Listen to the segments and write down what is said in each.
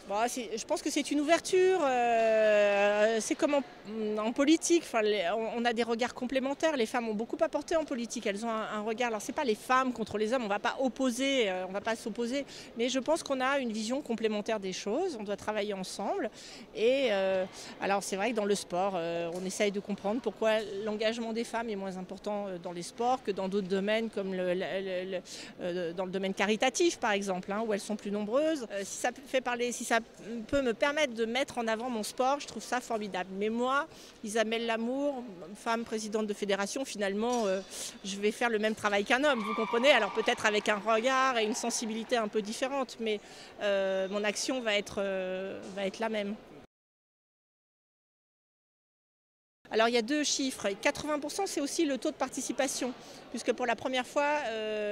Bon, je pense que c'est une ouverture, c'est comme en politique, enfin, on a des regards complémentaires, les femmes ont beaucoup apporté en politique, elles ont un regard, alors c'est pas les femmes contre les hommes, on va pas opposer, on va pas s'opposer, mais je pense qu'on a une vision complémentaire des choses, on doit travailler ensemble et alors c'est vrai que dans le sport, on essaye de comprendre pourquoi l'engagement des femmes est moins important dans les sports que dans d'autres domaines comme dans le domaine caritatif par exemple, hein, où elles sont plus nombreuses. Si ça fait parler, si ça peut me permettre de mettre en avant mon sport, je trouve ça formidable. Mais moi, Isabelle Lamour, femme présidente de fédération, finalement, je vais faire le même travail qu'un homme, vous comprenez? Alors peut-être avec un regard et une sensibilité un peu différente, mais mon action va être la même. Alors il y a deux chiffres. 80%, c'est aussi le taux de participation, puisque pour la première fois,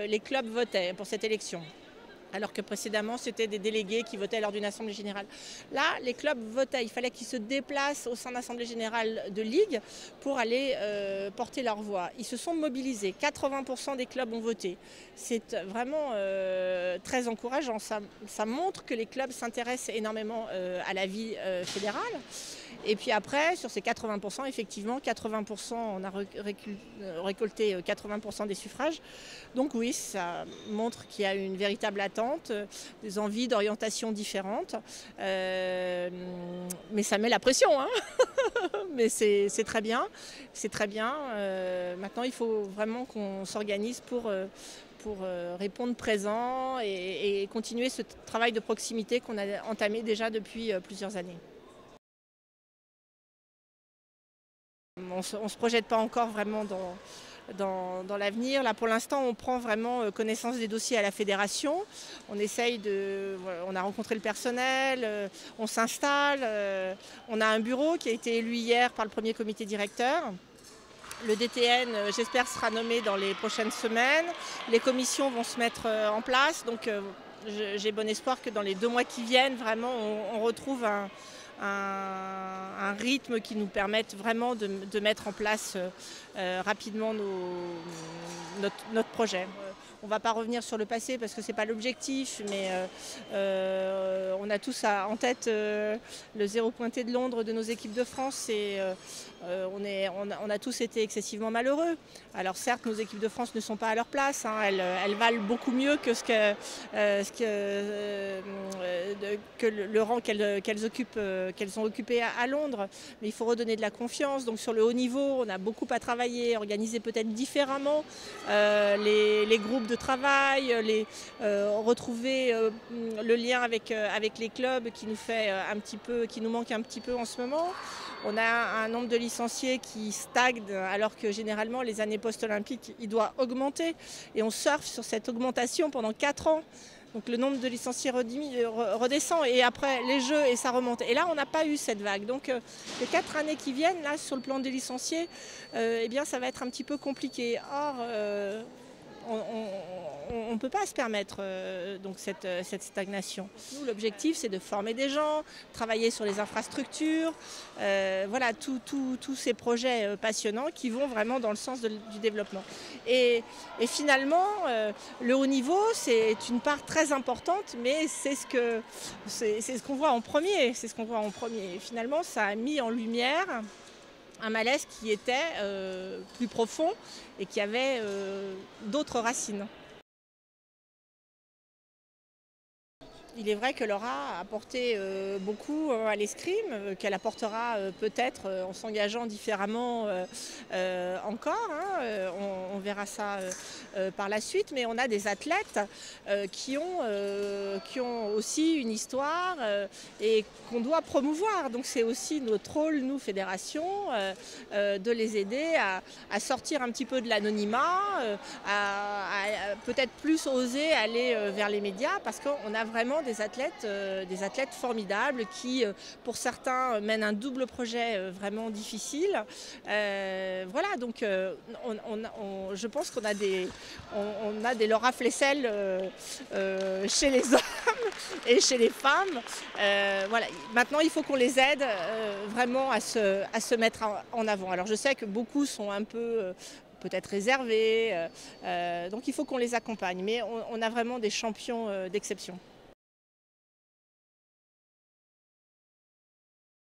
les clubs votaient pour cette élection. Alors que précédemment, c'était des délégués qui votaient lors d'une assemblée générale. Là, les clubs votaient. Il fallait qu'ils se déplacent au sein de l'assemblée générale de ligue pour aller porter leur voix. Ils se sont mobilisés. 80% des clubs ont voté. C'est vraiment très encourageant. Ça montre que les clubs s'intéressent énormément à la vie fédérale. Et puis après, sur ces 80%, effectivement, 80%, on a récolté 80% des suffrages. Donc oui, ça montre qu'il y a une véritable attente, des envies d'orientation différentes. Mais ça met la pression, hein. Mais c'est très bien. C'est très bien. Maintenant, il faut vraiment qu'on s'organise pour répondre présent et continuer ce travail de proximité qu'on a entamé déjà depuis plusieurs années. On ne se projette pas encore vraiment dans l'avenir. Là, pour l'instant, on prend vraiment connaissance des dossiers à la fédération. On essaye on a rencontré le personnel, on s'installe. On a un bureau qui a été élu hier par le premier comité directeur. Le DTN, j'espère, sera nommé dans les prochaines semaines. Les commissions vont se mettre en place. Donc, j'ai bon espoir que dans les 2 mois qui viennent, vraiment, on retrouve un rythme qui nous permette vraiment de mettre en place rapidement notre projet. On ne va pas revenir sur le passé parce que ce n'est pas l'objectif, mais on a tous en tête le 0 pointé de Londres de nos équipes de France et on a tous été excessivement malheureux. Alors certes, nos équipes de France ne sont pas à leur place, hein, elles valent beaucoup mieux que le rang qu'elles ont occupé à Londres, mais il faut redonner de la confiance. Donc sur le haut niveau, on a beaucoup à travailler, organiser peut-être différemment les groupes de travail, retrouver le lien avec les clubs qui nous manque un petit peu en ce moment. On a un nombre de licenciés qui stagne alors que généralement les années post-olympiques, il doit augmenter et on surfe sur cette augmentation pendant 4 ans. Donc le nombre de licenciés redescend et après les jeux et ça remonte. Et là, on n'a pas eu cette vague. Donc les 4 années qui viennent, là, sur le plan des licenciés, eh bien, ça va être un petit peu compliqué. Or, on ne peut pas se permettre donc cette stagnation. Nous, l'objectif, c'est de former des gens, travailler sur les infrastructures, voilà, tous ces projets passionnants qui vont vraiment dans le sens du développement. Et finalement, le haut niveau, c'est une part très importante, mais c'est ce qu'on voit en premier. C'est ce qu'on voit en premier. Et finalement, ça a mis en lumière un malaise qui était plus profond et qui avait d'autres racines. Il est vrai que Laura a apporté beaucoup à l'escrime, qu'elle apportera peut-être en s'engageant différemment encore. Hein, on verra ça par la suite, mais on a des athlètes qui ont aussi une histoire et qu'on doit promouvoir. Donc c'est aussi notre rôle, nous, fédération, de les aider à sortir un petit peu de l'anonymat, à peut-être plus oser aller vers les médias parce qu'on a vraiment des athlètes formidables qui, pour certains, mènent un double projet vraiment difficile. Voilà, donc je pense qu'on a des Laura Flessel chez les hommes et chez les femmes. Voilà. Maintenant, il faut qu'on les aide vraiment à se mettre en avant. Alors, je sais que beaucoup sont un peu peut-être réservés, donc il faut qu'on les accompagne. Mais on a vraiment des champions d'exception.